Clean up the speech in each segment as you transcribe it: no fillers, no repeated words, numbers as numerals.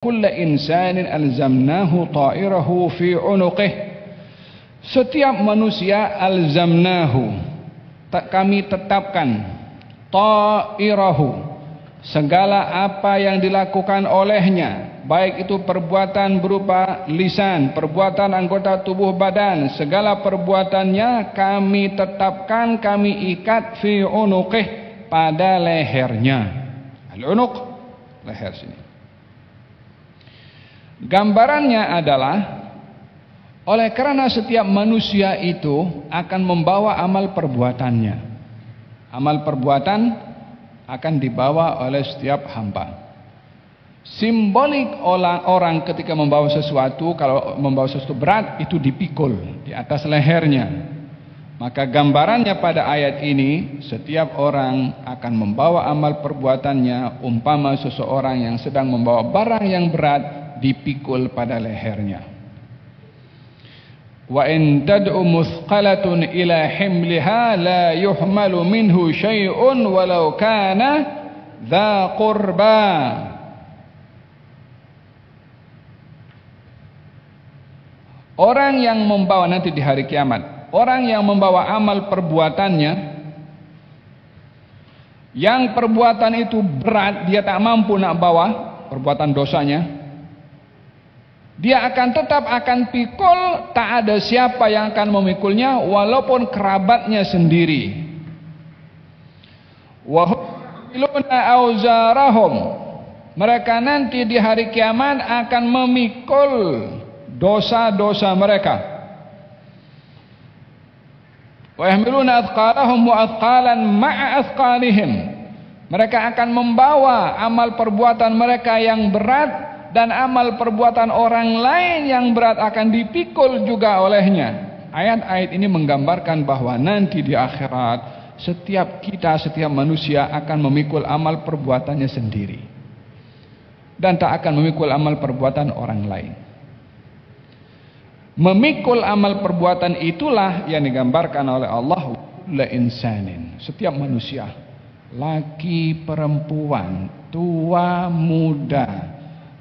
Kulla insanin alzamnahu ta'irahu fi unuqih. Setiap manusia alzamnahu, kami tetapkan, ta'irahu, segala apa yang dilakukan olehnya, baik itu perbuatan berupa lisan, perbuatan anggota tubuh badan, segala perbuatannya kami tetapkan, kami ikat fi unuqih, pada lehernya. Al-unuq, leher sini. Gambarannya adalah, oleh karena setiap manusia itu akan membawa amal perbuatannya. Amal perbuatan akan dibawa oleh setiap hamba. Simbolik orang ketika membawa sesuatu, kalau membawa sesuatu berat, itu dipikul di atas lehernya. Maka gambarannya pada ayat ini, setiap orang akan membawa amal perbuatannya, umpama seseorang yang sedang membawa barang yang berat, dipikul pada lehernya. Wa in tad'u muthqalatun ila himliha la yuhmalu minhu syai'un walau kana dha qurba. Orang yang membawa nanti di hari kiamat, orang yang membawa amal perbuatannya, yang perbuatan itu berat, dia tak mampu nak bawa perbuatan dosanya, dia akan tetap akan pikul, tak ada siapa yang akan memikulnya walaupun kerabatnya sendiri. Wa humiluna auzarahum, mereka nanti di hari kiamat akan memikul dosa-dosa mereka. Wa yahmiluna athqalahum wa athqalan ma'a athqalihim, mereka akan membawa amal perbuatan mereka yang berat, dan amal perbuatan orang lain yang berat akan dipikul juga olehnya. Ayat-ayat ini menggambarkan bahwa nanti di akhirat setiap kita, setiap manusia akan memikul amal perbuatannya sendiri, dan tak akan memikul amal perbuatan orang lain. Memikul amal perbuatan itulah yang digambarkan oleh Allah, la insanin, setiap manusia, laki perempuan, tua muda,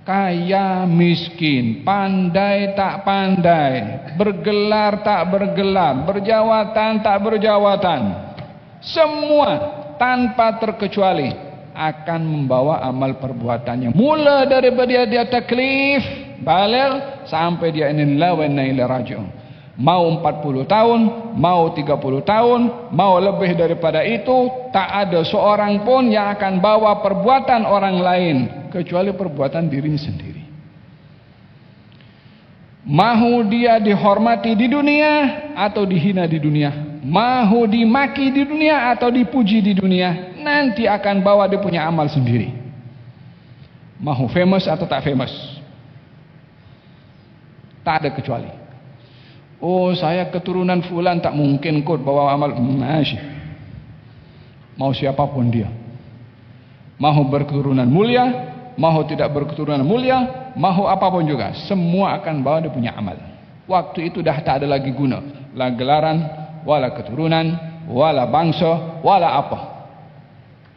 kaya miskin, pandai tak pandai, bergelar tak bergelar, berjawatan tak berjawatan, semua tanpa terkecuali akan membawa amal perbuatannya, mula daripada dia taklif baligh sampai dia inna wa inna ilaihi raji'un. Mau 40 tahun, mau 30 tahun, mau lebih daripada itu, tak ada seorang pun yang akan bawa perbuatan orang lain kecuali perbuatan dirinya sendiri. Mahu dia dihormati di dunia atau dihina di dunia, mahu dimaki di dunia atau dipuji di dunia, nanti akan bawa dia punya amal sendiri. Mahu famous atau tak famous, tak ada kecuali. Oh, saya keturunan fulan, tak mungkin kot bawa amal. Masih. Mau siapapun dia, mahu berketurunan mulia, mahu tidak berketurunan mulia, mahu apapun juga, semua akan bawa dia punya amal. Waktu itu dah tak ada lagi guna, la gelaran, wala keturunan, wala bangsa, wala apa.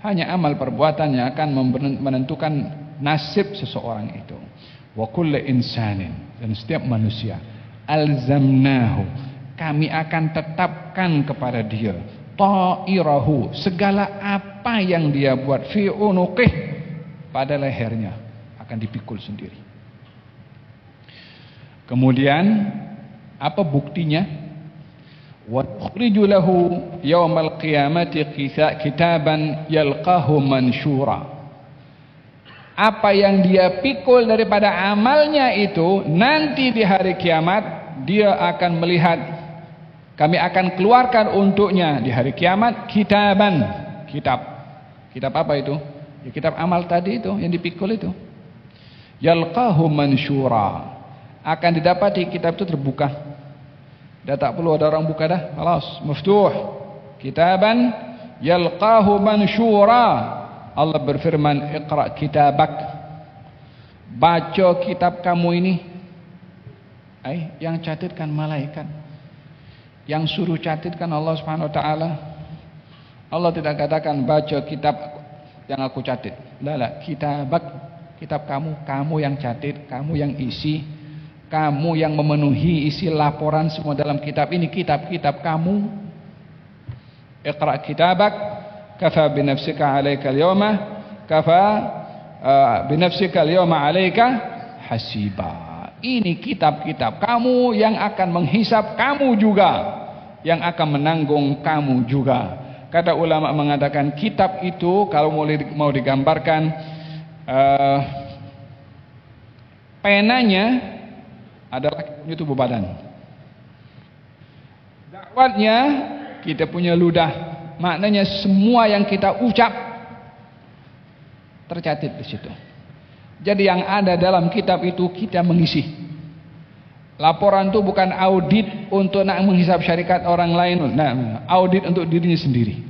Hanya amal perbuatan yang akan menentukan nasib seseorang itu. Wa kullu insanin, dan setiap manusia, alzamnahu, kami akan tetapkan kepada dia, ta'irahu, segala apa yang dia buat, fi unuqih, pada lehernya akan dipikul sendiri. Kemudian apa buktinya? Wa tukhriju lahu yaumal qiyamati kitaban yalqahu mansyura. Apa yang dia pikul daripada amalnya itu, nanti di hari kiamat dia akan melihat, kami akan keluarkan untuknya di hari kiamat kitaban, kitab. Kitab apa itu? Ya, kitab amal tadi itu yang dipikul itu. Yalqahu mansyura, akan didapati kitab itu terbuka. Dah tak perlu ada orang buka dah, khalas, maftuh. Kitaban yalqahu mansyura. Allah berfirman, iqra kitabak, baca kitab kamu ini. Yang catatkan malaikat, yang suruh catatkan Allah Subhanahu wa taala. Allah tidak katakan baca kitab yang aku catat. La, kitabak, Kitab kamu yang catat, kamu yang isi, kamu yang memenuhi isi laporan semua dalam kitab ini, kitab kamu. Iqra kitabak kafa binafsika 'alaika al-yawma binafsika al-yawma 'alaika hasiba. Ini kitab kamu yang akan menghisap kamu juga, yang akan menanggung kamu juga. Kata ulama mengatakan kitab itu kalau mau digambarkan penanya adalah itu tubuh badan. Dakwatnya kita punya ludah. Maknanya semua yang kita ucap tercatat di situ. Jadi yang ada dalam kitab itu kita mengisi. Laporan itu bukan audit untuk nak menghisap syarikat orang lain. Nah, audit untuk dirinya sendiri.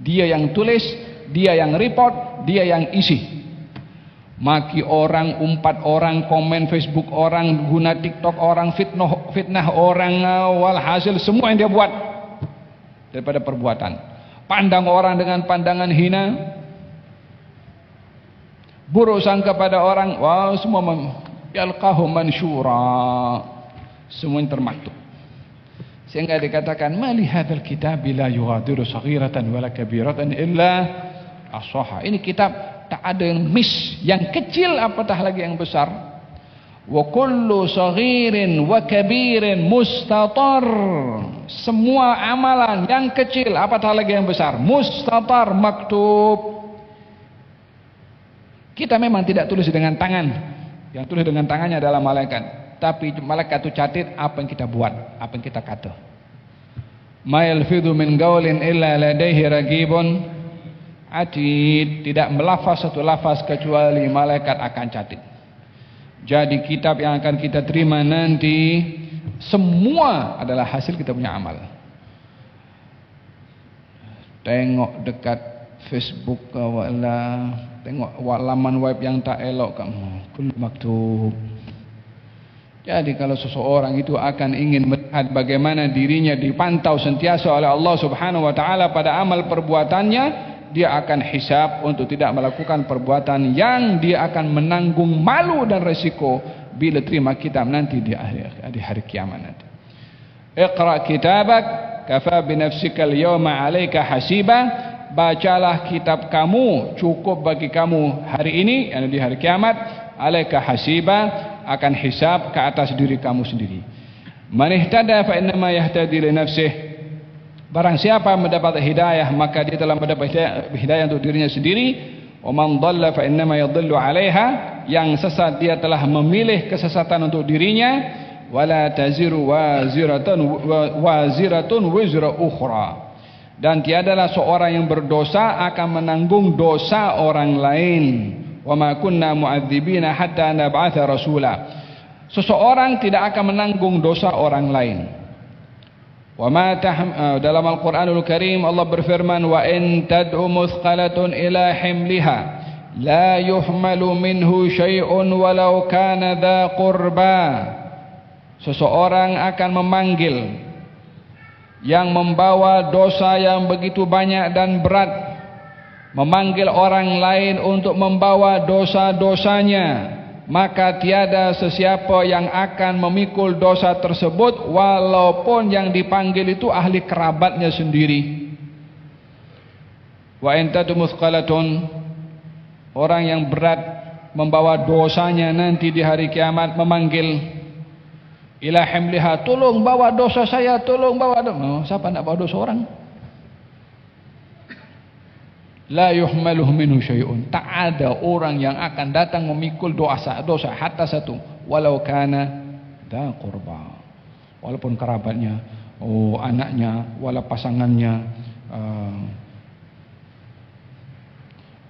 Dia yang tulis, dia yang report, dia yang isi. Maki orang, umpat orang, komen Facebook orang, guna TikTok orang, fitnah orang, walhasil semua yang dia buat daripada perbuatan. Pandang orang dengan pandangan hina, buruk sangka pada orang, wah semua yalqahu mansyura, semuanya termaktub. Sehingga dikatakan mali hadzal kitab la yughadiru saghiratan wala kabiratan illa ahsaha. Ini kitab tak ada yang miss, yang kecil apatah lagi yang besar. Wa kullu saghirin wa kabirin mustatar. Semua amalan yang kecil apatah lagi yang besar mustatar, maktub. Kita memang tidak tulis dengan tangan. Yang tulis dengan tangannya adalah malaikat. Tapi malaikat itu catat apa yang kita buat, apa yang kita kata. Ma yalfidhu min qaulin illa ladaihi raqibun atid. Tidak melafaz satu lafaz kecuali malaikat akan catat. Jadi kitab yang akan kita terima nanti semua adalah hasil kita punya amal. Tengok dekat Facebook wala, tengok laman web yang tak elok kamu, kullu maktub. Jadi kalau seseorang itu akan ingin melihat bagaimana dirinya dipantau sentiasa oleh Allah Subhanahu wa taala pada amal perbuatannya, dia akan hisab untuk tidak melakukan perbuatan yang dia akan menanggung malu dan resiko bila terima kitab nanti di hari kiamat nanti. Iqra kitabak kafa binafsika al-yawma 'alaika hasiba. Bacalah kitab kamu, cukup bagi kamu hari ini, yang di hari kiamat, 'alaika hasiba, akan hisab ke atas diri kamu sendiri. Man ihtada fa innama yahtadi li nafsihi. Barang siapa mendapat hidayah maka dia telah mendapat hidayah untuk dirinya sendiri. Wa man dhalla fa innama yadhillu 'alaiha. Yang sesat dia telah memilih kesesatan untuk dirinya. Wala taziru waziratun wizra ukhra. Dan tiadalah seorang yang berdosa akan menanggung dosa orang lain. Wa ma kunna mu'adzibina hatta nab'atha rasula. Seseorang tidak akan menanggung dosa orang lain. Wa ma dalam Al-Qur'anul Karim Allah berfirman wa in tad'u muthqalatun ila himliha la yuhmalu minhu syai'un walau kana dha qurba. Seseorang akan memanggil yang membawa dosa yang begitu banyak dan berat, memanggil orang lain untuk membawa dosa-dosanya, maka tiada sesiapa yang akan memikul dosa tersebut walaupun yang dipanggil itu ahli kerabatnya sendiri. Wa intatu muthqalatun, orang yang berat membawa dosanya nanti di hari kiamat memanggil ila himliha, tolong bawa dosa saya, tolong bawa dosa. Oh, siapa nak bawa dosa orang? La yuhmaluhu minhu syai'un. Tak ada orang yang akan datang memikul dosa hatta satu, walau kana dha qurba. Walaupun kerabatnya, oh anaknya, wala pasangannya,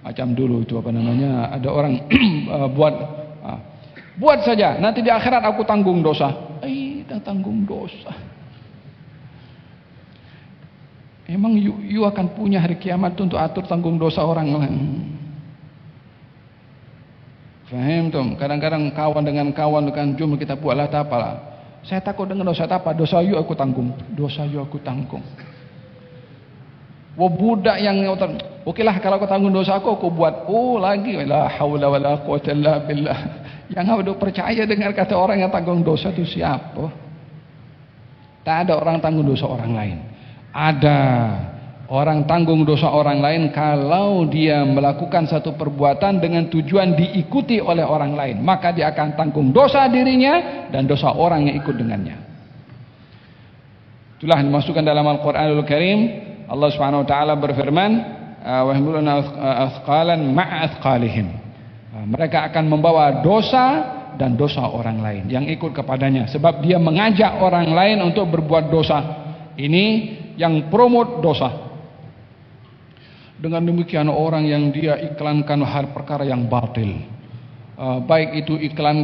macam dulu itu apa namanya, ada orang buat saja, nanti di akhirat aku tanggung dosa. Tak tanggung dosa. Emang you akan punya hari kiamat untuk atur tanggung dosa orang lain. Faham tuh? Kadang-kadang kawan dengan kawan dengan jum kita buatlah tak apalah. Saya takut dengan dosa apa? Dosa you aku tanggung. Dosa you aku tanggung. Budak yang okeylah kalau kau tanggung dosa aku buat lagi la haula wala quwwata illa billah. Yang kau percaya dengar kata orang yang tanggung dosa itu siapa? Tak ada orang tanggung dosa orang lain. Ada orang tanggung dosa orang lain kalau dia melakukan satu perbuatan dengan tujuan diikuti oleh orang lain, maka dia akan tanggung dosa dirinya dan dosa orang yang ikut dengannya. Itulah dimasukkan dalam Al-Qur'anul Karim. Allah Subhanahu wa taala berfirman, wa yahmiluna athqalan ma'a athqalihim. Mereka akan membawa dosa dan dosa orang lain yang ikut kepadanya, sebab dia mengajak orang lain untuk berbuat dosa. Ini yang promote dosa. Dengan demikian orang yang dia iklankan hal perkara yang batil, baik itu iklan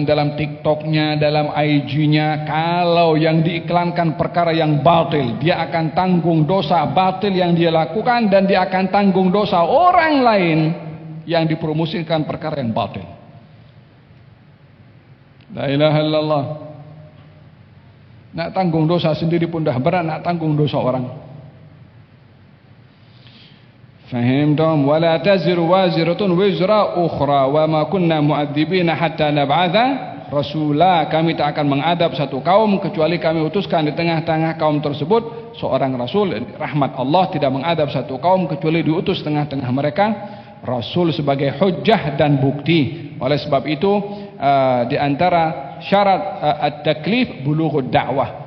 dalam TikToknya, dalam IG-nya, kalau yang diiklankan perkara yang batil, dia akan tanggung dosa batil yang dia lakukan, dan dia akan tanggung dosa orang lain yang dipromosikan perkara yang batil. La ilaha illallah. Nak tanggung dosa sendiri pun dah berat, nak tanggung dosa orang. Fahim dong? Wala taziru waziratun wizra ukhra wa ma kunna mu'adzibina hatta nab'atha rasula. Kami tak akan mengadab satu kaum kecuali kami utuskan di tengah-tengah kaum tersebut seorang rasul. Rahmat Allah tidak mengadab satu kaum kecuali diutus tengah-tengah mereka rasul sebagai hujjah dan bukti. Oleh sebab itu di antara syarat at-taklif bulughud da'wah.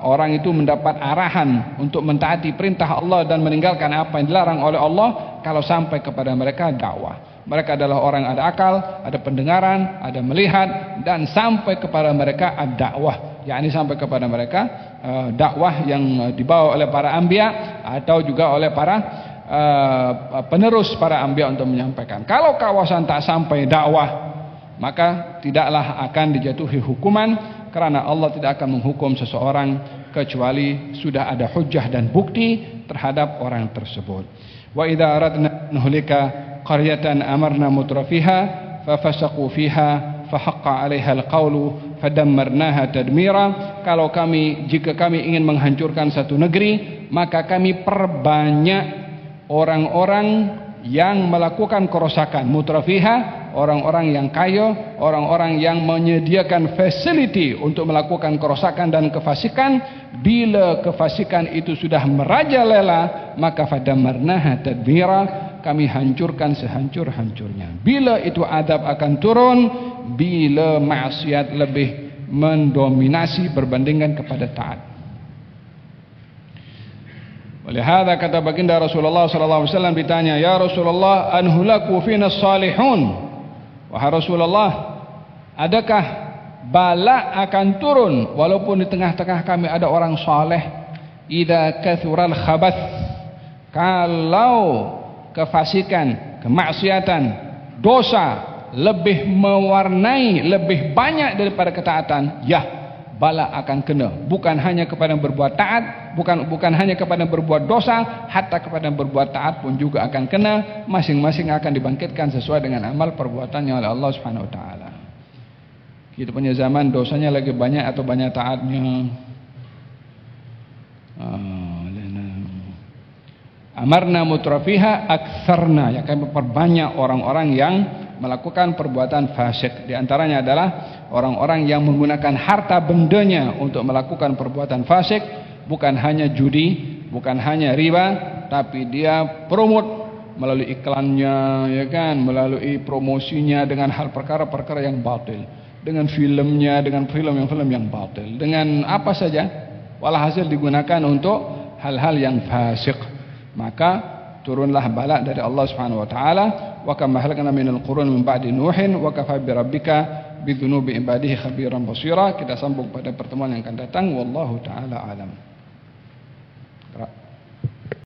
Orang itu mendapat arahan untuk mentaati perintah Allah dan meninggalkan apa yang dilarang oleh Allah kalau sampai kepada mereka dakwah. Mereka adalah orang ada akal, ada pendengaran, ada melihat, dan sampai kepada mereka ad-dakwah, yakni sampai kepada mereka dakwah yang dibawa oleh para anbiya atau juga oleh para penerus para anbiya untuk menyampaikan. Kalau kawasan tak sampai dakwah, maka tidaklah akan dijatuhi hukuman, karena Allah tidak akan menghukum seseorang kecuali sudah ada hujjah dan bukti terhadap orang tersebut. Wa idza aradna nuhlika qaryatan amarna mutrafiha fafasaqu fiha fahaqqa 'alaiha alqawlu fadammarnaha tadmira. Jika kami ingin menghancurkan satu negeri, maka kami perbanyak orang-orang yang melakukan kerosakan. Mutrafiha, orang-orang yang kaya, orang-orang yang menyediakan facility untuk melakukan kerosakan dan kefasikan. Bila kefasikan itu sudah merajalela, maka fadamarnaha tadbira, kami hancurkan sehancur-hancurnya. Bila itu adab akan turun, bila maksiat lebih mendominasi berbandingkan kepada taat. Oleh hadza kata baginda Rasulullah sallallahu alaihi wasallam ditanya, "Ya Rasulullah, anhulaku fina salihun?" Wahai Rasulullah, adakah bala akan turun walaupun di tengah-tengah kami ada orang saleh? Idza kathural khabath, kalau kefasikan, kemaksiatan, dosa lebih mewarnai, lebih banyak daripada ketaatan, ya, bala akan kena. Bukan hanya kepada yang berbuat taat, bukan hanya kepada yang berbuat dosa, hatta kepada yang berbuat taat pun juga akan kena. Masing-masing akan dibangkitkan sesuai dengan amal perbuatannya oleh Allah Subhanahu wa taala. Kita punya zaman dosanya lagi banyak atau banyak taatnya? Amarna mutrafiha aktsarna, ya, kami perbanyak orang-orang yang melakukan perbuatan fasik. Di antaranya adalah orang-orang yang menggunakan harta bendanya untuk melakukan perbuatan fasik. Bukan hanya judi, bukan hanya riba, tapi dia promote melalui iklannya, ya kan, melalui promosinya dengan hal perkara-perkara yang batil, dengan filmnya, dengan film yang batil, dengan apa saja, walhasil digunakan untuk hal-hal yang fasik. Maka turunlah bala dari Allah Subhanahu wa taala. Wa kam ahlakna minal qurun min ba'di nuhin wa kafa bi rabbika bidzunubi ibadihi khabiran basira. Kita sambung pada pertemuan yang akan datang. Wallahu taala alam.